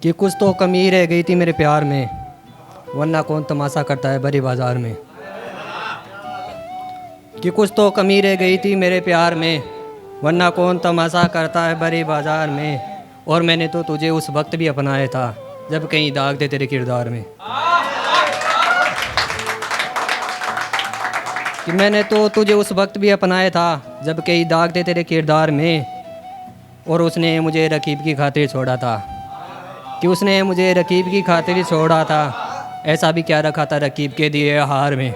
कि कुछ तो कमी रह गई थी मेरे प्यार में, वरना कौन तमाशा करता है भरी बाजार में। कि कुछ तो कमी रह गई थी मेरे प्यार में, वरना कौन तमाशा करता है भरी बाजार में। और मैंने तो तुझे उस वक्त भी अपनाया था जब कहीं दाग थे तेरे किरदार में। कि मैंने तो तुझे उस वक्त भी अपनाया था जब कई दाग थे तेरे किरदार में। और उसने मुझे रकीब की खातिर छोड़ा था, कि उसने मुझे रकीब की खातिर छोड़ा था। ऐसा भी क्या रखा था रकीब के दिए हार में,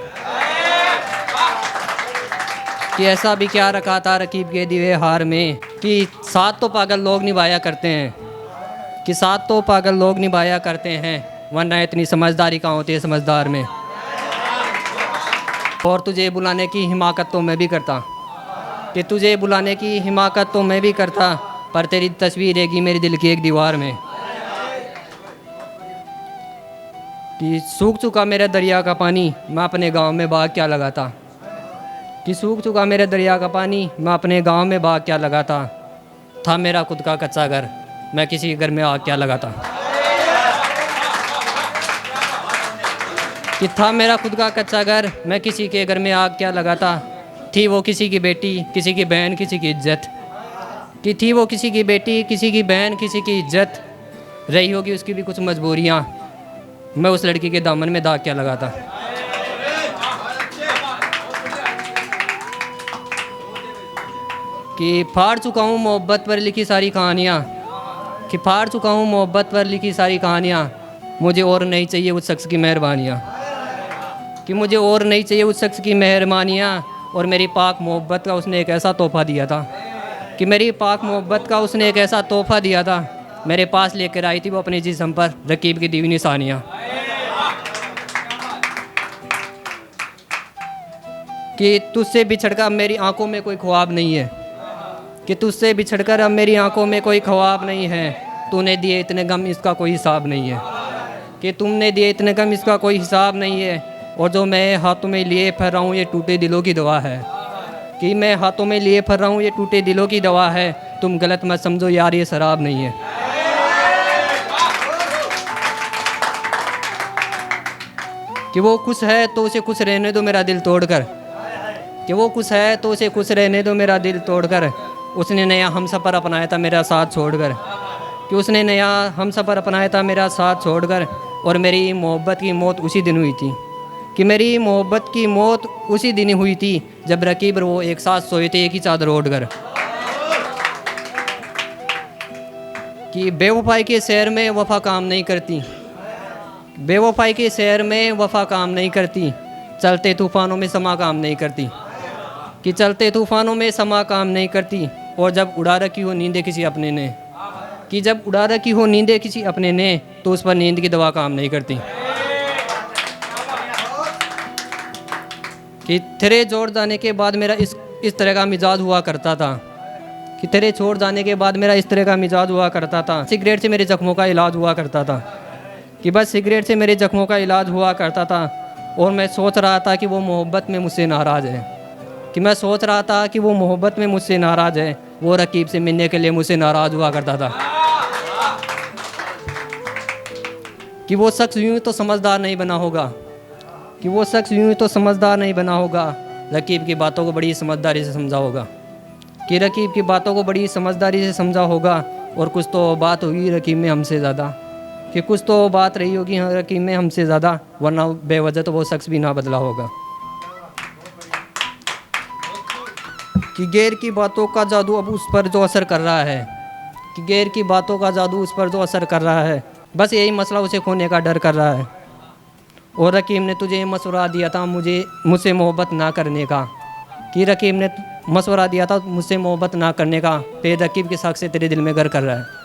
कि ऐसा भी क्या रखा था रकीब के दिए हार में। कि साथ तो पागल लोग निभाया करते हैं, कि साथ तो पागल लोग निभाया करते हैं, वरना इतनी समझदारी कहाँ होती है समझदार में। और तुझे बुलाने की हिमाकत तो मैं भी करता, कि तुझे बुलाने की हिमाकत तो मैं भी करता, पर तेरी तस्वीर रहेगी मेरे दिल की एक दीवार में। कि सूख चुका मेरे दरिया का पानी, मैं अपने गांव में बाग क्या लगाता। कि सूख चुका मेरे दरिया का पानी, मैं अपने गांव में बाग क्या लगाता। था मेरा खुद का कच्चा घर, मैं किसी के घर में आग क्या लगाता। कि था मेरा खुद का कच्चा घर, मैं किसी के घर में आग क्या लगाता। थी वो किसी की बेटी, किसी की बहन, किसी की इज्जत। कि थी वो किसी की बेटी, किसी की बहन, किसी की इज्जत। रही होगी उसकी भी कुछ मजबूरियाँ, मैं उस लड़की के दामन में दाग क्या लगाता। कि फाड़ चुका हूँ मोहब्बत पर लिखी सारी कहानियाँ, कि फाड़ चुका हूँ मोहब्बत पर लिखी सारी कहानियाँ। मुझे और नहीं चाहिए उस शख्स की मेहरबानियाँ, कि मुझे और नहीं चाहिए उस शख्स की मेहरबानियाँ। और मेरी पाक मोहब्बत का उसने एक ऐसा तोहफ़ा दिया था, कि मेरी पाक मोहब्बत का उसने एक ऐसा तोहफ़ा दिया था। मेरे पास लेकर आई थी वो अपने जिस्म पर रकीब की दी हुई निशानियाँ। कि तुझसे बिछड़कर अब मेरी आंखों में कोई ख्वाब नहीं है, कि तुझसे बिछड़कर अब मेरी आंखों में कोई ख्वाब नहीं है। तूने दिए इतने गम इसका कोई हिसाब नहीं है, कि तुमने दिए इतने गम इसका कोई हिसाब नहीं है। और जो मैं हाथों में लिए फिर रहा हूँ ये टूटे दिलों की दवा है, कि मैं हाथों में लिए फिर रहा हूँ ये टूटे दिलों की दवा है। तुम गलत मत समझो यार ये शराब नहीं है। कि वो खुश है तो उसे खुश रहने दो मेरा दिल तोड़कर, कि वो खुश है तो उसे खुश रहने दो मेरा दिल तोड़कर। उसने नया हमसफ़र अपनाया था मेरा साथ छोड़कर, कि उसने नया हमसफ़र अपनाया था मेरा साथ छोड़कर। और मेरी मोहब्बत की मौत उसी दिन हुई थी, कि मेरी मोहब्बत की मौत उसी दिन हुई थी जब रकीब वो एक साथ सोए थे एक ही चादर ओढ़कर। कि बेवफाई के शहर में वफ़ा काम नहीं करती, बेवफाई के शहर में वफ़ा काम नहीं करती। चलते तूफ़ानों में समा काम नहीं करती, कि चलते तूफ़ानों में समा काम नहीं करती। और जब उड़ा रखी हो नींदें किसी अपने ने, कि जब उड़ा रखी हो नींदें किसी अपने ने, तो उस पर नींद की दवा काम नहीं करती। कि तेरे छोड़ जाने के बाद मेरा इस तरह का मिजाज हुआ करता था, कि तेरे छोड़ जाने के बाद मेरा इस तरह का मिजाज हुआ करता था। सिगरेट से मेरे ज़ख्मों का इलाज हुआ करता था, कि बस सिगरेट से मेरे ज़ख्मों का इलाज हुआ करता था। और मैं सोच रहा था कि वो मोहब्बत में मुझसे नाराज़ है, कि मैं सोच रहा था कि वो मोहब्बत में मुझसे नाराज़ है। वो रकीब से मिलने के लिए मुझसे नाराज़ हुआ करता था। कि वो शख्स यूँ तो समझदार नहीं बना होगा, कि वो शख्स यूँ तो समझदार नहीं बना होगा। रकीब की बातों को बड़ी समझदारी से समझा होगा, कि रकीब की बातों को बड़ी समझदारी से समझा होगा। और कुछ तो बात हुई रकीब में हमसे ज़्यादा, कि कुछ तो बात रही होगी रकीब में हमसे ज़्यादा, वरना बेवजह तो वो शख्स भी ना बदला होगा। कि गैर की बातों का जादू अब उस पर जो असर कर रहा है, कि गैर की बातों का जादू उस पर जो असर कर रहा है, बस यही मसला उसे खोने का डर कर रहा है। और रकीब ने तुझे मशवरा दिया था मुझसे मोहब्बत ना करने का, कि रकीब ने मशवरा दिया था मुझसे मोहब्बत ना करने का, फिर रकीब के शख्स से तेरे दिल में घर कर रहा है।